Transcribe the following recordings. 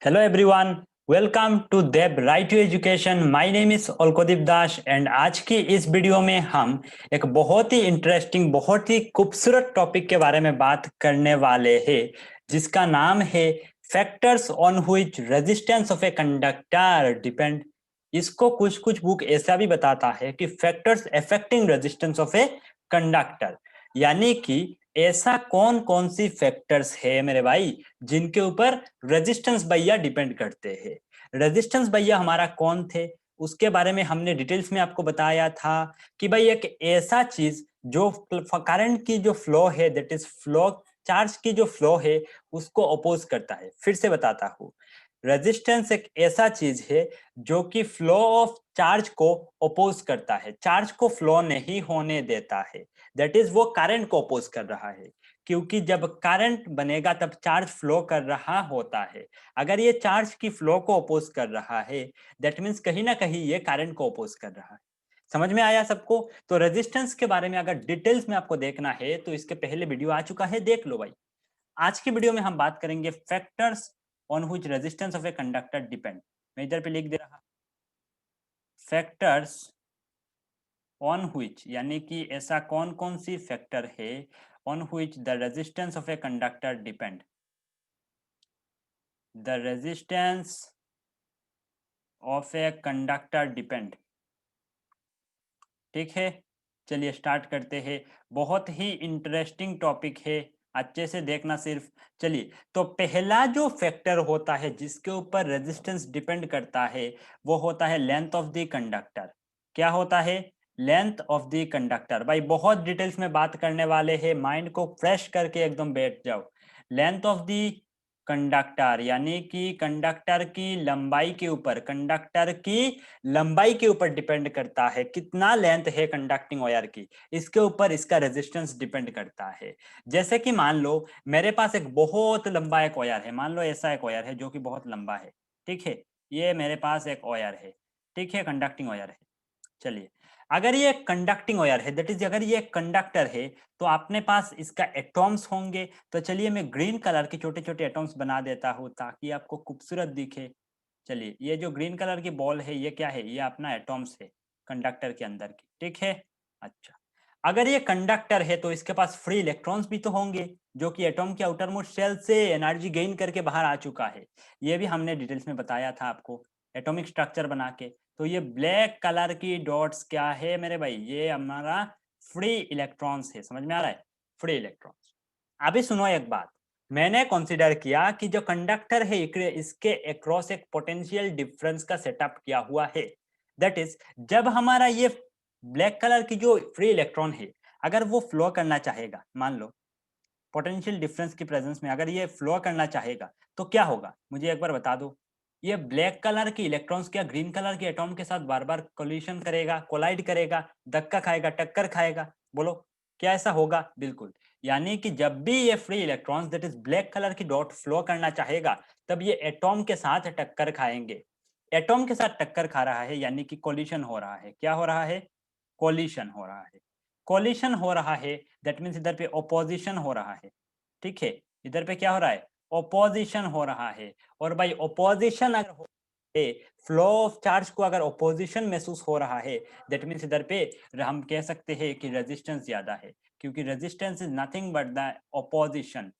Hello everyone, welcome to Deb Right to Education. My name is Alokdeep Das and आज की इस video में हम एक बहुत ही इंटरेस्टिंग, बहुत ही खूबसूरत टॉपिक के बारे में बात करने वाले हैं जिसका नाम है factors on which resistance of a conductor depend. इसको कुछ कुछ बुक ऐसा भी बताता है कि factors affecting resistance of a conductor, यानी कि ऐसा कौन कौन सी फैक्टर्स है मेरे भाई जिनके ऊपर रेजिस्टेंस भैया डिपेंड करते हैं। रेजिस्टेंस भैया हमारा कौन थे उसके बारे में हमने डिटेल्स में आपको बताया था कि भाई एक ऐसा चीज जो करंट की जो फ्लो है, दैट इज फ्लो, चार्ज की जो फ्लो है उसको अपोज करता है। फिर से बताता हूँ, रेजिस्टेंस एक ऐसा चीज है जो कि फ्लो ऑफ चार्ज को अपोज करता है, चार्ज को फ्लो नहीं होने देता है। दैट इज वो करंट को अपोज कर रहा है, क्योंकि जब करंट बनेगा तब चार्ज फ्लो कर रहा होता है। अगर ये चार्ज की फ्लो को अपोज कर रहा है, दैट मीन्स कहीं ना कहीं ये करंट को अपोज कर रहा है। समझ में आया सबको? तो रेजिस्टेंस के बारे में अगर डिटेल्स में आपको देखना है तो इसके पहले वीडियो आ चुका है, देख लो भाई। आज की वीडियो में हम बात करेंगे factors on which resistance of a conductor depend. मैं इधर पे लिख दे रहा, फैक्टर्स ऑन व्हिच, यानी कि ऐसा कौन कौन सी फैक्टर है on which the resistance of a conductor depend. The resistance of a conductor depend. ठीक है, चलिए स्टार्ट करते हैं। बहुत ही इंटरेस्टिंग टॉपिक है, अच्छे से देखना सिर्फ। चलिए, तो पहला जो फैक्टर होता है जिसके ऊपर रेजिस्टेंस डिपेंड करता है वो होता है लेंथ ऑफ द कंडक्टर। क्या होता है? Length of the conductor. भाई बहुत डिटेल्स में बात करने वाले हैं, माइंड को फ्रेश करके एकदम बैठ जाओ। लेंथ ऑफ द कंडक्टर यानी कि कंडक्टर की लंबाई के ऊपर, कंडक्टर की लंबाई के ऊपर डिपेंड करता है, कितना लेंथ है कंडक्टिंग वायर की, इसके ऊपर इसका रेजिस्टेंस डिपेंड करता है। जैसे कि मान लो मेरे पास एक बहुत लंबा एक वायर है, मान लो ऐसा एक वायर है जो कि बहुत लंबा है। ठीक है, ये मेरे पास एक वायर है, ठीक है, कंडक्टिंग वायर है। चलिए, अगर ये कंडक्टिंग वायर है, दैट इज अगर ये कंडक्टर है तो अपने पास इसका एटॉम्स होंगे। तो चलिए मैं ग्रीन कलर के छोटे छोटे एटॉम्स बना देता हूं ताकि आपको खूबसूरत दिखे। चलिए, ये जो ग्रीन कलर की बॉल है ये क्या है? ये अपना एटॉम्स है कंडक्टर के अंदर की। ठीक है, अच्छा, अगर ये कंडक्टर है तो इसके पास फ्री इलेक्ट्रॉन्स भी तो होंगे जो कि एटॉम के आउटर मोस्ट शेल से एनर्जी गेन करके बाहर आ चुका है। ये भी हमने डिटेल्स में बताया था आपको, एटॉमिक स्ट्रक्चर बना के। तो ये ब्लैक कलर की डॉट्स क्या है मेरे भाई? ये हमारा फ्री इलेक्ट्रॉन्स है। समझ में आ रहा है? Free electrons. अभी सुनो एक बात, मैंने कंसीडर किया कि जो कंडक्टर है इसके अक्रॉस एक पोटेंशियल डिफरेंस का सेटअप किया हुआ है। दैट इज, जब हमारा ये ब्लैक कलर की जो फ्री इलेक्ट्रॉन है अगर वो फ्लो करना चाहेगा, मान लो पोटेंशियल डिफरेंस की प्रेजेंस में अगर ये फ्लो करना चाहेगा तो क्या होगा मुझे एक बार बता दो। ये ब्लैक कलर की इलेक्ट्रॉन्स क्या ग्रीन कलर के एटॉम के साथ बार बार कोलिशन करेगा, कोलाइड करेगा, धक्का खाएगा, टक्कर खाएगा? बोलो, क्या ऐसा होगा? बिल्कुल। यानी कि जब भी ये free electrons that is black colour की डॉट फ्लो करना चाहेगा तब ये एटॉम के साथ टक्कर खाएंगे। एटॉम के साथ टक्कर खा रहा है यानी कि कोलिशन हो रहा है। क्या हो रहा है? कोलिशन हो रहा है। कोलिशन हो रहा है, दैट मीन्स इधर पे ओपोजिशन हो रहा है। ठीक है, इधर पे क्या हो रहा है? ओपोजिशन हो रहा है। और भाई ओपोजिशन अगर हो है, फ्लो ऑफ चार्ज को अगर ओपोजिशन महसूस हो रहा है, दैट मीन्स इधर पे हम कह सकते हैं कि रेजिस्टेंस ज्यादा है, क्योंकि resistance is nothing but the opposition.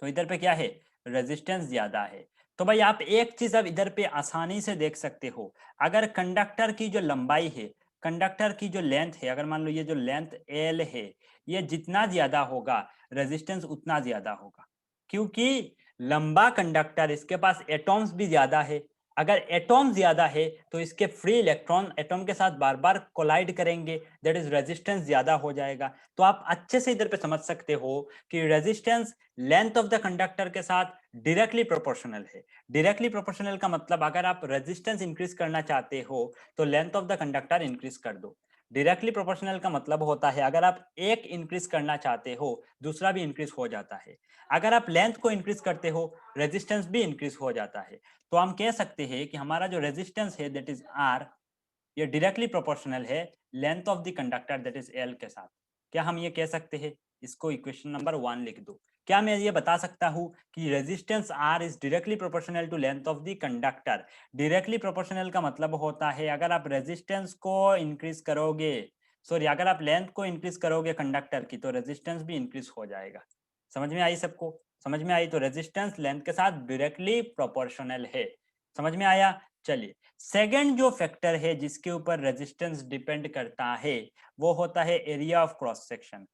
तो इधर पे क्या है? रेजिस्टेंस ज्यादा है। तो भाई आप एक चीज अब इधर पे आसानी से देख सकते हो, अगर कंडक्टर की जो लंबाई है, कंडक्टर की जो लेंथ है, अगर मान लो ये जो लेंथ एल है, ये जितना ज्यादा होगा रेजिस्टेंस उतना ज्यादा होगा, क्योंकि लंबा कंडक्टर इसके पास एटॉम्स भी ज्यादा है। अगर एटॉम ज्यादा है तो इसके फ्री इलेक्ट्रॉन एटॉम के साथ बार बार कोलाइड करेंगे, दैट इज रेजिस्टेंस ज्यादा हो जाएगा। तो आप अच्छे से इधर पे समझ सकते हो कि resistance length of the conductor के साथ डायरेक्टली प्रोपोर्शनल है। डायरेक्टली प्रोपोर्शनल का मतलब अगर आप रेजिस्टेंस इंक्रीज करना चाहते हो तो length of the conductor increase कर दो। डायरेक्टली प्रोपोर्शनल का मतलब होता है अगर आप एक इंक्रीज करना चाहते हो दूसरा भी इंक्रीज हो जाता है। अगर आप लेंथ को इंक्रीज करते हो रेजिस्टेंस भी इंक्रीज हो जाता है। तो हम कह सकते हैं कि हमारा जो रेजिस्टेंस है दैट इज आर, ये डायरेक्टली प्रोपोर्शनल है length of the conductor that is L के साथ। क्या हम ये कह सकते हैं? इसको इक्वेशन नंबर 1 लिख दो। क्या मैं ये बता सकता हूँ कि resistance R is directly proportional to length of the conductor. Directly proportional का मतलब होता है अगर आप रेजिस्टेंस को इंक्रीज करोगे, सॉरी अगर आप लेंथ को इंक्रीज करोगे कंडक्टर की, तो रेजिस्टेंस भी इंक्रीज हो जाएगा। समझ में आई सबको? समझ में आई? तो रेजिस्टेंस लेंथ के साथ डायरेक्टली प्रोपोर्शनल है। समझ में आया? चलिए, सेकंड जो फैक्टर है जिसके ऊपर रेजिस्टेंस डिपेंड करता है वो होता है एरिया ऑफ क्रॉस सेक्शन।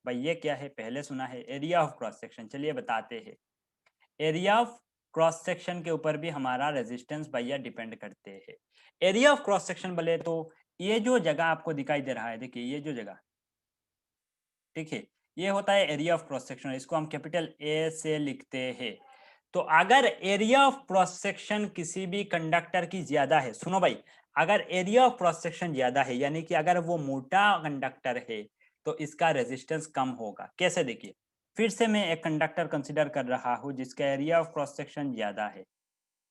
भाई ये क्या है, पहले सुना है एरिया ऑफ क्रॉस सेक्शन? चलिए बताते हैं। एरिया ऑफ क्रॉस सेक्शन के ऊपर भी हमारा रेजिस्टेंस भैया डिपेंड करते हैं। एरिया ऑफ क्रॉस सेक्शन बोले तो ये जो जगह आपको दिखाई दे रहा है, देखिए ये जो जगह, ठीक है, ये होता है एरिया ऑफ क्रॉस सेक्शन। इसको हम कैपिटल ए से लिखते हैं। तो अगर एरिया ऑफ क्रॉस सेक्शन किसी भी कंडक्टर की ज्यादा है, सुनो भाई, अगर एरिया ऑफ क्रॉस सेक्शन ज्यादा है यानी कि अगर वो मोटा कंडक्टर है तो इसका रेजिस्टेंस कम होगा। कैसे? देखिए, फिर से मैं एक कंडक्टर कंसीडर कर रहा हूं जिसका एरिया ऑफ क्रॉस सेक्शन ज्यादा है,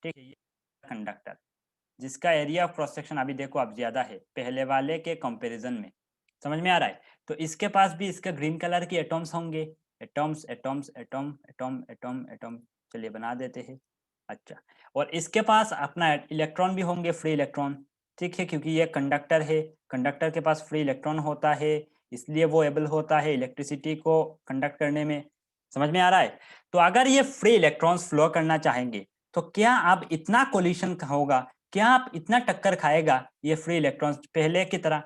ठीक है, ये कंडक्टर जिसका एरिया ऑफ क्रॉस सेक्शन अभी देखो अब ज्यादा है पहले वाले के कंपैरिजन में। समझ में आ रहा है? तो इसके पास भी इसके ग्रीन कलर की एटॉम्स होंगे, atoms atoms atom atom atom atom, चलिए बना देते हैं। अच्छा, और इसके पास अपना इलेक्ट्रॉन भी होंगे, फ्री इलेक्ट्रॉन, ठीक है, क्योंकि ये कंडक्टर है, कंडक्टर के पास फ्री इलेक्ट्रॉन होता है, इसलिए वो एबल होता है इलेक्ट्रिसिटी को कंडक्ट करने में। समझ में आ रहा है? तो अगर ये फ्री इलेक्ट्रॉन्स फ्लो करना चाहेंगे तो क्या अब इतना कोलिशन होगा, क्या आप इतना टक्कर खाएगा ये फ्री इलेक्ट्रॉन्स पहले की तरह?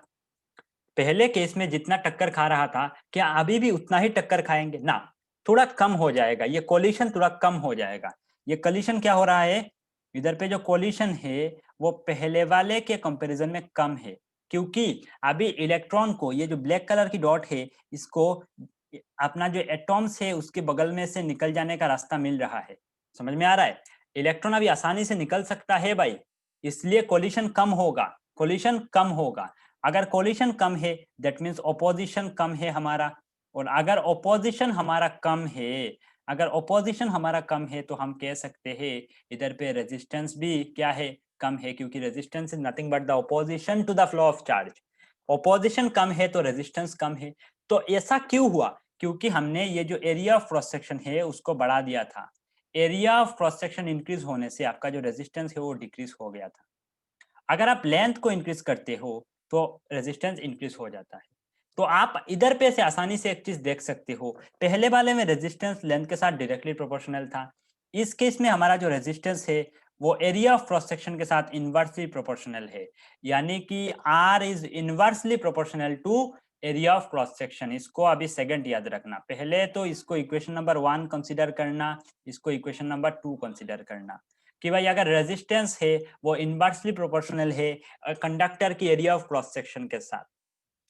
पहले केस में जितना टक्कर खा रहा था क्या अभी भी उतना ही टक्कर खाएंगे ना? थोड़ा कम हो जाएगा, ये कोलिशन थोड़ा कम हो जाएगा। ये कोलिशन क्या हो रहा है, इधर पे जो कोलिशन है वो पहले वाले के कंपैरिजन में कम है, क्योंकि अभी इलेक्ट्रॉन को, ये जो ब्लैक कलर की डॉट है, इसको अपना जो एटॉम्स है उसके बगल में से निकल जाने का रास्ता मिल रहा है। समझ में आ रहा है? इलेक्ट्रॉन अभी आसानी से निकल सकता है भाई, इसलिए कोलिशन कम होगा, कोलिशन कम होगा। अगर कोलिशन कम है दैट मीन्स ऑपोजिशन कम है हमारा, और अगर ऑपोजिशन हमारा कम है, अगर ऑपोजिशन हमारा कम है तो हम कह सकते हैं इधर पे रेजिस्टेंस भी क्या है, कम है, क्योंकि resistance is nothing but the opposition to the flow of charge. Opposition कम है तो रेजिस्टेंस कम है। तो ऐसा क्यों हुआ? क्योंकि हमने ये जो एरिया ऑफ क्रॉस सेक्शन है उसको बढ़ा दिया था। Area of cross section increase होने से आपका जो रेजिस्टेंस है वो डिक्रीज हो गया था। अगर आप लेंथ को इंक्रीज करते हो तो रेजिस्टेंस इंक्रीज हो जाता है। तो आप इधर पे से आसानी से एक चीज देख सकते हो, पहले वाले में रेजिस्टेंस लेंथ के साथ डायरेक्टली प्रोपोर्शनल था, इस केस में हमारा जो रेजिस्टेंस है वो एरिया ऑफ क्रॉस सेक्शन के साथ इनवर्सली प्रोपोर्शनल है, यानी कि R is inversely proportional to area of cross section. इसको अभी सेकंड याद रखना, पहले तो इसको इक्वेशन नंबर 1 कंसीडर करना, इसको इक्वेशन नंबर 2 कंसीडर करना, कि भाई अगर रेजिस्टेंस है वो इनवर्सली प्रोपोर्शनल है कंडक्टर की एरिया ऑफ क्रॉस सेक्शन के साथ।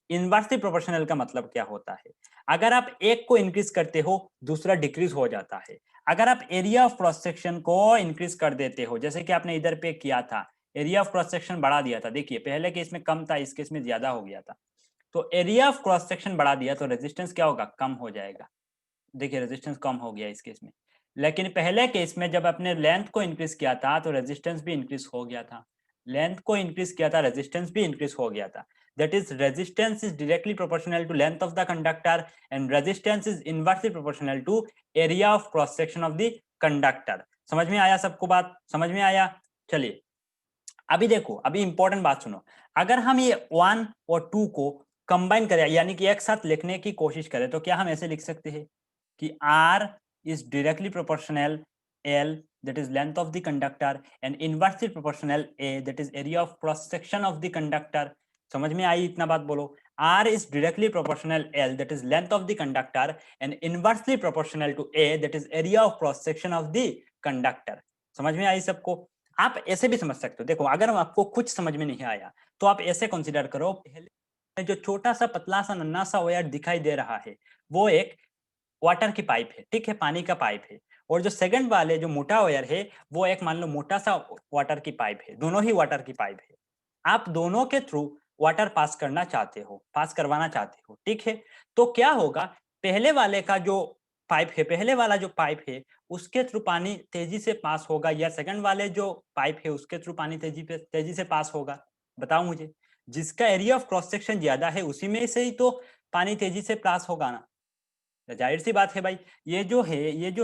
इनवर्सली प्रोपोर्शनल का मतलब क्या होता है, अगर आप एक को इंक्रीज करते हो दूसरा डिक्रीज हो जाता है। अगर आप एरिया ऑफ क्रॉस सेक्शन को इंक्रीज कर देते हो, जैसे कि आपने इधर पे किया था, एरिया ऑफ क्रॉस सेक्शन बढ़ा दिया था, देखिए पहले केस में कम था, इस केस में ज्यादा हो गया था, तो एरिया ऑफ क्रॉस सेक्शन बढ़ा दिया तो रेजिस्टेंस क्या होगा, कम हो जाएगा। देखिए रेजिस्टेंस कम हो गया इस केस में, लेकिन पहले केस में जब आपने लेंथ को इंक्रीज किया था तो रेजिस्टेंस भी इंक्रीज हो गया था, लेंथ को इंक्रीज किया था रेजिस्टेंस भी इंक्रीज हो गया था। That is resistance is directly proportional to length of the conductor and resistance is inversely proportional to area of cross section of the conductor. समझ में आया सबको बात? समझ में आया? चलिए अभी देखो, अभी इंपॉर्टेंट बात सुनो, अगर हम ये 1 और 2 को कंबाइन करें यानी कि एक साथ लिखने की कोशिश करें तो क्या हम ऐसे लिख सकते हैं कि R is directly proportional L, that is length of the conductor, and inversely proportional A, that is area of cross section of the conductor। समझ में आई इतना बात बोलो? R is directly proportional L, that is length of the conductor, and inversely proportional to A, that is area of cross section of the conductor। समझ में आई सबको? आप ऐसे भी समझ सकते हो, देखो अगर आपको कुछ समझ में नहीं आया तो आप ऐसे कंसीडर करो, पहले जो छोटा सा पतला सा नन्हा सा वायर दिखाई दे रहा है वो एक वाटर की पाइप है, ठीक है, पानी का पाइप है, और जो सेकंड वाले जो मोटा वायर है वो एक मान लो मोटा सा वाटर की पाइप है, दोनों ही वाटर की पाइप है। आप दोनों के थ्रू वाटर पास करना चाहते हो, पास करवाना चाहते हो, ठीक है, तो क्या होगा, पहले वाले का जो पाइप है, पहले वाला जो पाइप है उसके थ्रू पानी तेजी से पास होगा, या सेकंड वाले जो पाइप है उसके थ्रू पानी तेजी से पास होगा? बताओ मुझे, जिसका एरिया ऑफ क्रॉस सेक्शन ज्यादा है उसी में से ही तो पानी तेजी से पास होगा ना। जाहिर सी बात है भाई, ये जो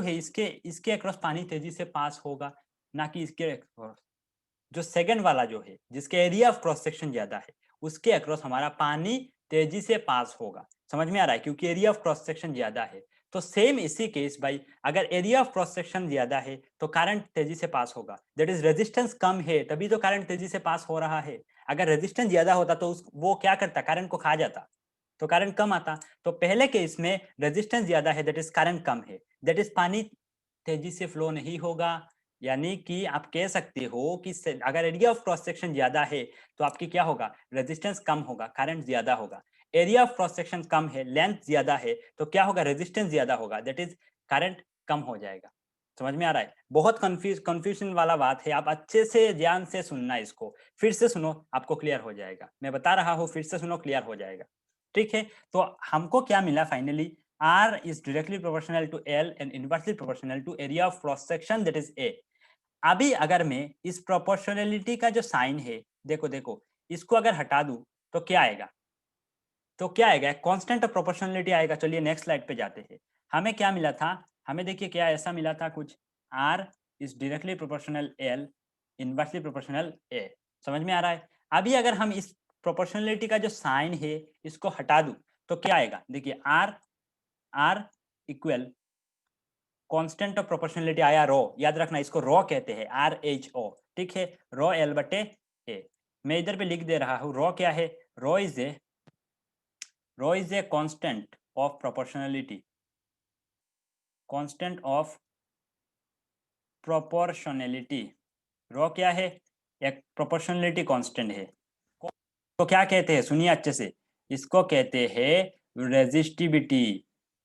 है इसके इसके अक्रॉस पानी तेजी से पास होगा, ना कि इसके अक्रॉस। जो सेकंड वाला जो है, जिसके एरिया ऑफ क्रॉस सेक्शन ज्यादा है, उसके अक्रॉस हमारा पानी तेजी से पास होगा। समझ में आ रहा है, क्योंकि एरिया ऑफ क्रॉस सेक्शन ज्यादा है। तो सेम इसी केस भाई, अगर एरिया ऑफ क्रॉस सेक्शन ज्यादा है तो करंट तेजी से पास होगा, दैट इज रेजिस्टेंस कम है तभी तो करंट तेजी से पास हो रहा है। अगर रेजिस्टेंस ज्यादा होता तो वो क्या करता, करंट को खा जाता, तो करंट कम आता। तो पहले केस में रेजिस्टेंस ज्यादा है, दैट इज करंट कम है, दैट इज पानी तेजी से फ्लो नहीं होगा। यानी कि आप कह सकते हो कि अगर एरिया ऑफ क्रॉस सेक्शन ज्यादा है तो आपकी क्या होगा, रेजिस्टेंस कम होगा, करंट ज्यादा होगा। एरिया ऑफ क्रॉस सेक्शन कम है, लेंथ ज्यादा है, तो क्या होगा, रेजिस्टेंस ज्यादा होगा, दैट इज करंट कम हो जाएगा। समझ में आ रहा है, बहुत कंफ्यूजन वाला बात है, आप अच्छे से ध्यान से सुनना, इसको फिर से सुनो, आपको क्लियर हो जाएगा। मैं बता रहा हूँ, फिर से सुनो, क्लियर हो जाएगा। ठीक है, तो हमको क्या मिला finally, R is directly proportional to L and inversely proportional to area of cross section, that is A। अभी अगर मैं इस प्रोपोर्शनलिटी का जो साइन है, देखो देखो, इसको अगर हटा दूं तो क्या आएगा, तो क्या आएगा, कांस्टेंट ऑफ प्रोपोर्शनलिटी आएगा। चलिए नेक्स्ट स्लाइड पे जाते हैं। हमें क्या मिला था, हमें देखिए क्या ऐसा मिला था कुछ, R is directly proportional L, inversely proportional A। समझ में आ रहा है। अभी अगर हम इस प्रोपोर्शनलिटी का जो साइन है इसको हटा दूं तो क्या आएगा, देखिए R equal constant of proportionality आया रो, याद रखना इसको रो कहते हैं, RHO। ठीक है, रो L बटे A। मैं इधर पे लिख दे रहा हूँ, रो क्या है, rho is a constant of proportionality, constant of proportionality. Rho क्या है, एक प्रोपोर्शनलिटी कांस्टेंट है। तो क्या कहते हैं, सुनिए अच्छे से, इसको कहते हैं रेजिस्टिविटी,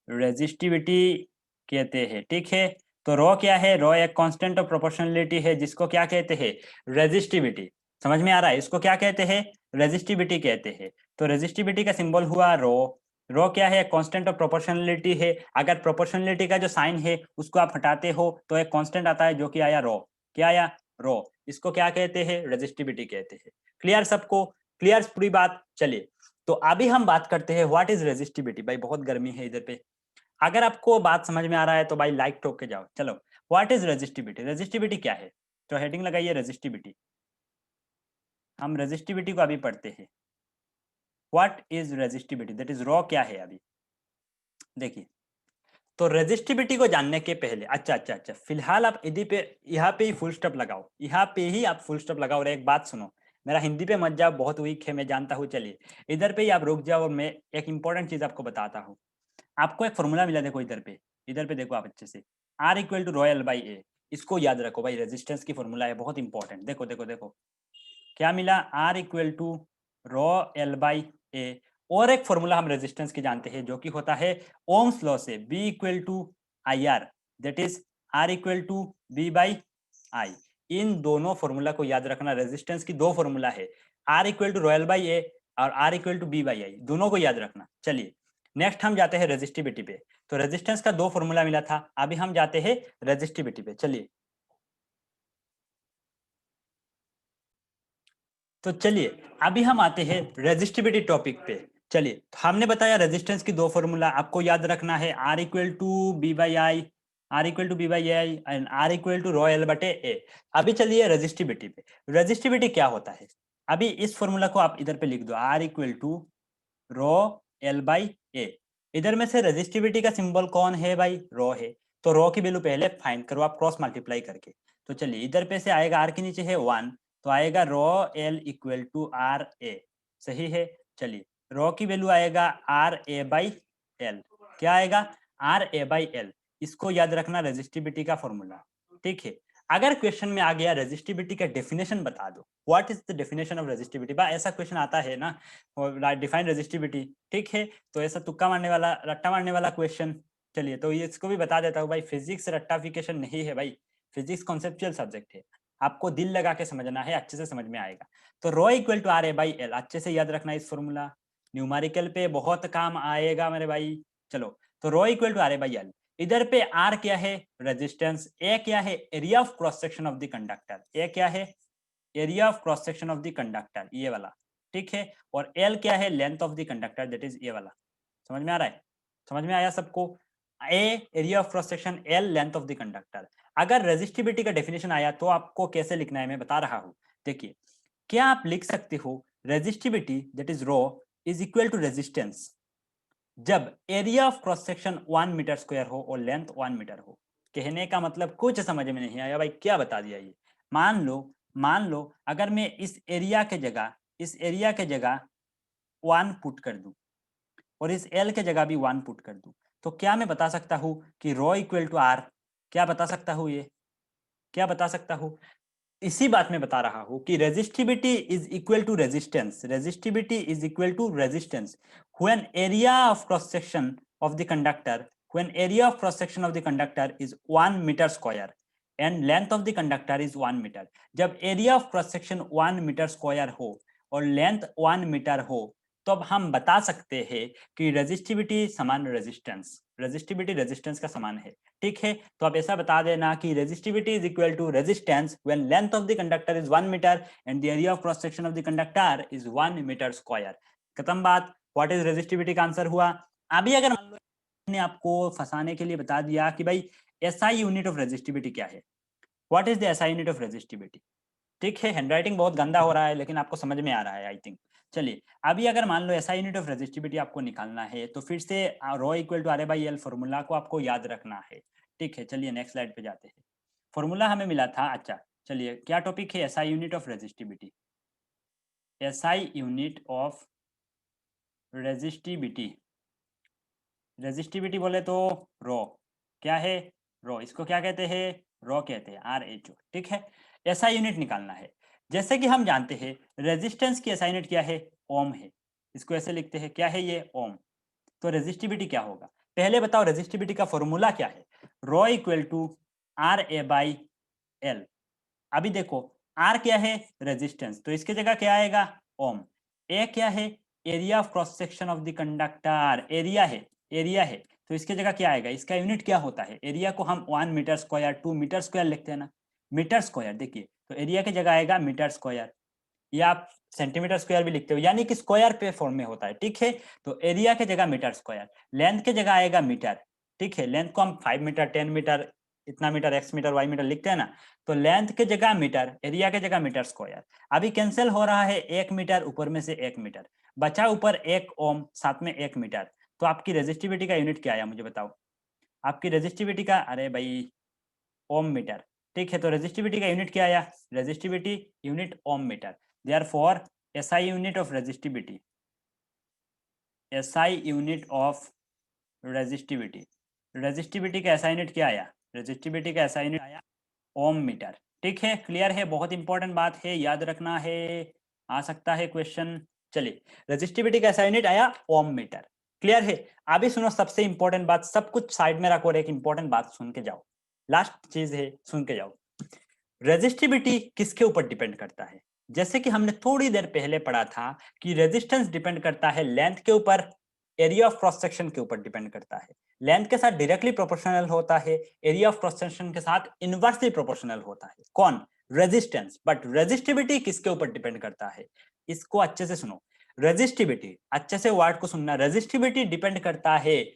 रेजिस्टिविटी कहते हैं। ठीक है, तो रो क्या है, रो एक कांस्टेंट ऑफ प्रोपोर्शनलिटी है, जिसको क्या कहते हैं, रेजिस्टिविटी। समझ में आ रहा है, इसको क्या कहते हैं, रेजिस्टिविटी कहते हैं। तो रेजिस्टिविटी का सिंबल हुआ रो। रो क्या है, कांस्टेंट ऑफ प्रोपोर्शनलिटी है। अगर प्रोपोर्शनलिटी का जो साइन है उसको आप हटाते हो तो एक कांस्टेंट आता है जो कि आया रो। क्या आया, रो। इसको क्या कहते हैं, रेजिस्टिविटी कहते हैं। क्लियर सबको, क्लियर पूरी बात। चलिए, तो अभी हम बात करते हैं व्हाट इज रेजिस्टिविटी। भाई बहुत गर्मी है इधर पे, अगर आपको बात समझ में आ रहा है तो भाई लाइक ठोक के जाओ। चलो, व्हाट इज रेजिस्टिविटी, रेजिस्टिविटी क्या है, तो हेडिंग लगाइए रेजिस्टिविटी। हम रेजिस्टिविटी को अभी पढ़ते हैं। What is resistivity, that is raw क्या है। अभी देखिए, तो रेजिस्टिविटी को जानने के पहले, अच्छा, फिलहाल आप यदि पे यहाँ पे ही फुल स्टॉप लगाओ, यहाँ पे ही आप फुल स्टॉप लगाओ। और एक बात सुनो, मेरा हिंदी पे मत जाओ, बहुत वीक है मैं जानता हूँ। चलिए, इधर पे ही आप रुक जाओ और मैं एक इंपॉर्टेंट चीज आपको बताता हूँ। आपको एक फॉर्मूला मिला, देखो इधर पे देखो आप अच्छे से, R equal to rho L by A. इसको याद रखो भाई, रेजिस्टेंस की फॉर्मूला है, बहुत इंपॉर्टेंट। देखो देखो देखो, क्या मिला, R equal to rho L by A. और एक फॉर्मूला हम रेजिस्टेंस की जानते हैं, जो कि होता है ओम्स लॉ से, B equal to I R, that is R equal to B by I. इन दोनों फॉर्मूला को याद रखना। रेजिस्टेंस की दो फॉर्मूला है, R equal to rho L by A और R equal to B by I, दोनों को याद रखना। चलिए, नेक्स्ट हम जाते हैं रेजिस्टिविटी पे। तो रेजिस्टेंस का दो फॉर्मूला मिला था, अभी हम जाते हैं रेजिस्टिविटी पे। चलिए, तो चलिए अभी हम आते हैं रेजिस्टिविटी टॉपिक पे। चलिए, तो हमने बताया रेजिस्टेंस की दो फॉर्मूला आपको याद रखना है, R equal to B by I, R equal to B by I and R equal to rho L बटे ए। अभी चलिए रेजिस्टिविटी पे। रेजिस्टिविटी क्या होता है, अभी इस फॉर्मूला को आप इधर पे लिख दो, R equal to rho L by A. इधर में से रेजिस्टिविटी का सिंबल कौन है भाई, रो है। तो रो की वैल्यू पहले फाइंड करो आप क्रॉस मल्टीप्लाई करके। तो चलिए, इधर पे से आएगा, आर के नीचे है 1, तो आएगा rho L equal to R A. सही है। चलिए, रो की वैल्यू आएगा आर ए बाई एल। क्या आएगा, आर ए बाई एल। इसको याद रखना, रेजिस्टिविटी का फॉर्मूला। ठीक है, अगर क्वेश्चन में आ गया रेजिस्टिविटी का डेफिनेशन बता दो, what is the definition of resistivity, बा ऐसा क्वेश्चन आता है ना, डिफाइन रेजिस्टिविटी। ठीक है, तो ऐसा तुक्का मारने वाला, रट्टा मारने वाला क्वेश्चन। चलिए, तो ये इसको भी बता देता हूँ भाई, फिजिक्स रट्टाफिकेशन नहीं है भाई, फिजिक्स कॉन्सेप्चुअल सब्जेक्ट है। आपको दिल लगा के समझना है, अच्छे से समझ में आएगा। तो rho equal to R A by L, अच्छे से याद रखना इस फॉर्मूला, न्यूमेरिकल पे बहुत काम आएगा मेरे भाई। चलो, तो rho equal to R A by L. इधर पे आर क्या है, रेजिस्टेंस, ए क्या है, area of cross section of the conductor, A क्या है, area of cross section of the conductor, ये वाला। ठीक है, और एल क्या है, length of the conductor, that is ये वाला। समझ में आ रहा है, समझ में आया सबको। Area of cross section L, length of the conductor. अगर रेजिस्टिविटी का डेफिनेशन आया तो आपको कैसे लिखना है मैं बता रहा हूं। देखिए, क्या आप लिख सकते हो resistivity that is rho is equal to resistance जब area of cross section 1 metre square हो और लेंथ 1 मीटर हो। कहने का मतलब कुछ समझ में नहीं आया भाई, क्या बता दिया ये। मान लो अगर मैं इस एरिया के जगह 1 पुट कर दूं और इस एल के जगह भी 1 पुट कर दूं, तो क्या मैं बता सकता हूं कि रो इक्वल टू आर। क्या बता सकता हूं ये, क्या बता सकता हूं। इसी बात में बता रहा हूं कि resistivity is equal to resistance when area of cross section of the conductor is 1 metre square and length of the conductor is 1 metre. जब area of cross section 1 metre square हो और लेंथ 1 मीटर हो, तो अब हम बता सकते हैं कि रेजिस्टिविटी समान रेजिस्टेंस का समान है। ठीक है, तो आप ऐसा बता देना कि resistivity is equal to resistance when length of the conductor is 1 metre and the area of cross section of the conductor is 1 metre square. खत्म बात। व्हाट इज रेजिस्टिविटी का आंसर हुआ। अभी अगर मान लो ने आपको फंसाने के लिए बता दिया कि भाई एसआई यूनिट ऑफ रेजिस्टिविटी क्या है, what is the SI unit of resistivity. ठीक है, हैंडराइटिंग बहुत गंदा हो रहा है लेकिन आपको समझ में आ रहा है आई थिंक। चलिए, अभी अगर मान लो एसआई यूनिट ऑफ रेजिस्टिविटी आपको निकालना है तो फिर से rho equal to R by L formula को आपको याद रखना है। ठीक है, चलिए नेक्स्ट स्लाइड पे जाते हैं। फॉर्मूला हमें मिला था, अच्छा चलिए क्या टॉपिक है, SI unit of resistivity. SI unit of resistivity, resistivity बोले तो रो, क्या है रो, इसको क्या कहते हैं, रो कहते हैं, RHO। ठीक है, एसआई यूनिट निकालना है। जैसे कि हम जानते हैं रेजिस्टेंस की एसआई यूनिट क्या है, ओम है। इसको ऐसे लिखते हैं, क्या है ये, ओम। तो रेजिस्टिविटी क्या होगा, पहले बताओ रेजिस्टिविटी का फॉर्मूला क्या है, रो इक्वल टू RA/L। अभी देखो आर क्या है, रेजिस्टेंस, तो इसके जगह क्या आएगा, ओम। ए क्या है, area of cross section of the conductor, area है तो इसके जगह क्या आएगा, इसका यूनिट क्या होता है, एरिया को हम 1 मीटर स्क्वायर 2 मीटर स्क्वायर लिखते हैं ना, मीटर स्क्वायर। देखिए तो एरिया की जगह आएगा मीटर स्क्वायर, या आप सेंटीमीटर स्क्वायर भी लिखते हो, यानी कि स्क्वायर पे फॉर्म में होता है। ठीक है, तो एरिया की जगह मीटर स्क्वायर, लेंथ की जगह आएगा मीटर। ठीक है, लेंथ को हम 5 मीटर 10 मीटर इतना metre X metre Y metre लिखते हैं ना, तो लेंथ के जगह मीटर, एरिया के जगह मीटर स्क्वायर। अभी कैंसिल हो रहा है, 1 मीटर ऊपर में से 1 मीटर बचा, ऊपर 1 ओम साथ में 1 मीटर। तो आपकी रेजिस्टिविटी का यूनिट क्या आया मुझे बताओ, आपकी रेजिस्टिविटी का, अरे भाई ओम मीटर। ठीक है, तो रेजिस्टिविटी का यूनिट क्या आया, resistivity unit ohm metre. Therefore SI unit of resistivity, SI unit of resistivity, resistivity का एसआई यूनिट क्या आया, रेजिस्टिविटी का एसआई यूनिट आया ओम मीटर। ठीक है, क्लियर है, बहुत इंपॉर्टेंट बात है, याद रखना है, आ सकता है क्वेश्चन। चलिए, रेजिस्टिविटी का एसआई यूनिट आया ओम मीटर, क्लियर है। अभी सुनो सबसे इंपॉर्टेंट बात, सब कुछ साइड में रखो और एक इंपॉर्टेंट बात सुन के जाओ, लास्ट चीज है, सुन के जाओ। रेजिस्टिविटी किसके ऊपर डिपेंड करता है, जैसे कि हमने थोड़ी देर पहले पढ़ा था कि रेजिस्टेंस डिपेंड करता है लेंथ के ऊपर, एरिया ऑफ क्रॉस सेक्शन के ऊपर डिपेंड करता है। लेंथ के साथ डायरेक्टली प्रोपोर्शनल होता है, एरिया ऑफ क्रॉस सेक्शन के साथ इनवर्सली प्रोपोर्शनल होता है। कौन, रेजिस्टेंस। बट रेजिस्टिविटी किसके ऊपर डिपेंड करता है, इसको अच्छे से सुनो। रेजिस्टिविटी, अच्छे से वर्ड को सुनना, रेजिस्टिविटी डिपेंड करता है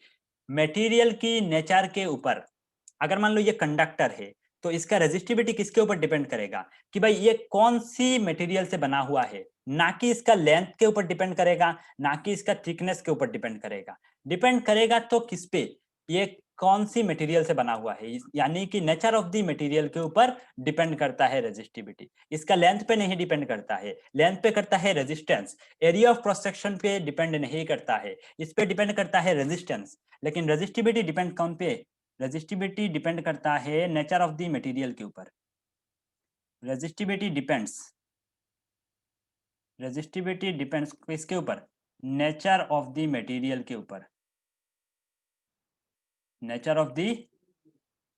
मटेरियल की नेचर के ऊपर। अगर मान लो ये कंडक्टर है तो इसका रेजिस्टिविटी किसके ऊपर डिपेंड करेगा कि भाई ये कौन सी मटेरियल से बना हुआ है, ना कि इसका लेंथ के ऊपर डिपेंड करेगा, ना कि इसका थिकनेस के ऊपर डिपेंड करेगा। डिपेंड करेगा तो किस पे, ये कौन सी मटेरियल से बना हुआ है, यानी कि नेचर ऑफ द मटेरियल के ऊपर डिपेंड करता है रेजिस्टिविटी। इसका लेंथ पे नहीं डिपेंड करता है, लेंथ पे करता है resistance. Area of cross section पे डिपेंड नहीं करता है, इस पे डिपेंड करता है रेजिस्टेंस। लेकिन रेजिस्टिविटी डिपेंड कौन पे, रेजिस्टिविटी डिपेंड करता है नेचर ऑफ द मटेरियल के ऊपर। रेजिस्टिविटी डिपेंड्स, रेजिस्टिविटी डिपेंड्स किसके ऊपर, नेचर ऑफ द मटेरियल के ऊपर, नेचर ऑफ द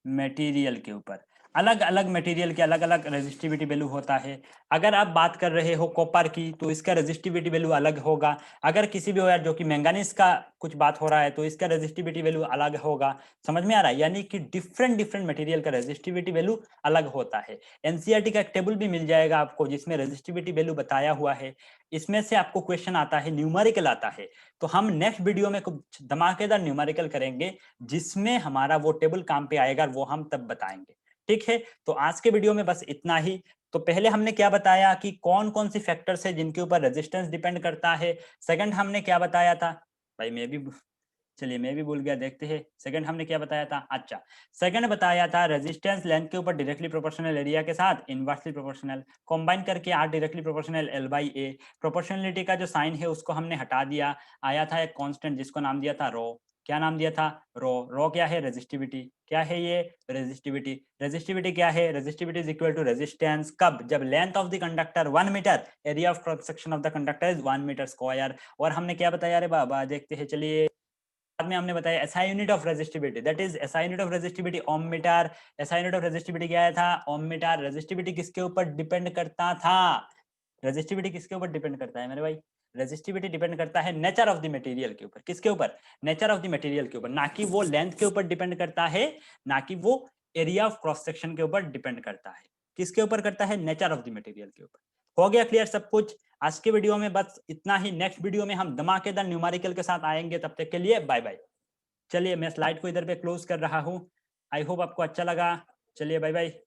मटेरियल के ऊपर। अलग अलग मटेरियल के अलग अलग रेजिस्टिविटी वैल्यू होता है। अगर आप बात कर रहे हो कॉपर की तो इसका रेजिस्टिविटी वैल्यू अलग होगा। अगर किसी भी जो कि मैंगानीज का कुछ बात हो रहा है तो इसका रेजिस्टिविटी वैल्यू अलग होगा। समझ में आ रहा है? यानी कि डिफरेंट डिफरेंट मटेरियल का रेजिस्टिविटी वैल्यू अलग होता है। एनसीईआरटी का एक टेबल भी मिल जाएगा आपको जिसमें रेजिस्टिविटी वैल्यू बताया हुआ है। इसमें से आपको क्वेश्चन आता है, न्यूमेरिकल आता है, तो हम नेक्स्ट वीडियो में कुछ धमाकेदार न्यूमेरिकल करेंगे जिसमें हमारा वो टेबल काम पे आएगा, वो हम तब बताएंगे। ठीक है, तो आज के वीडियो में बस इतना ही। तो पहले हमने क्या बताया कि कौन कौन सी फैक्टर्स है जिनके ऊपर रेजिस्टेंस डिपेंड करता है। सेकंड हमने क्या बताया था, भाई चलिए मैं भी भूल गया, देखते हैं सेकंड हमने क्या बताया था। अच्छा, सेकंड बताया था रेजिस्टेंस लेंथ के ऊपर डायरेक्टली प्रोपोर्शनल एरिया के साथ इनवर्सली प्रोपोर्शनल, कंबाइन करके R directly proportional L by A. Proportionality का जो साइन है उसको हमने हटा दिया, आया था एक कांस्टेंट जिसको नाम दिया था रो। क्या नाम दिया था? रो। रो क्या है? रेजिस्टिविटी। क्या है ये? रेजिस्टिविटी। रेजिस्टिविटी क्या है? Resistivity is equal to resistance कब? जब length of the conductor 1 metre, area of cross section of the conductor is 1 metre square. और हमने क्या बताया? अरे बाबा देखते हैं, चलिए बाद में हमने बताया SI unit of resistivity, that is SI unit of resistivity ohm metre. SI unit of resistivity क्या था? ओम मीटर। रेजिस्टिविटी किसके ऊपर डिपेंड करता था? रेजिस्टिविटी किसके ऊपर डिपेंड करता है मेरे भाई? रेजिस्टिविटी डिपेंड करता है नेचर ऑफ द मटेरियल के ऊपर। किसके ऊपर? नेचर ऑफ द मटेरियल के ऊपर, ना कि वो लेंथ के ऊपर डिपेंड करता है, ना कि वो एरिया ऑफ क्रॉस सेक्शन के ऊपर डिपेंड करता है। किसके ऊपर करता है? नेचर ऑफ द मटेरियल के ऊपर। हो गया क्लियर सब कुछ? आज के वीडियो में बस इतना ही। नेक्स्ट वीडियो में हम धमाकेदार न्यूमेरिकल के साथ आएंगे, तब तक के लिए बाय बाय। चलिए मैं स्लाइड को इधर पे क्लोज कर रहा हूँ। आई होप आपको अच्छा लगा। चलिए बाय बाय।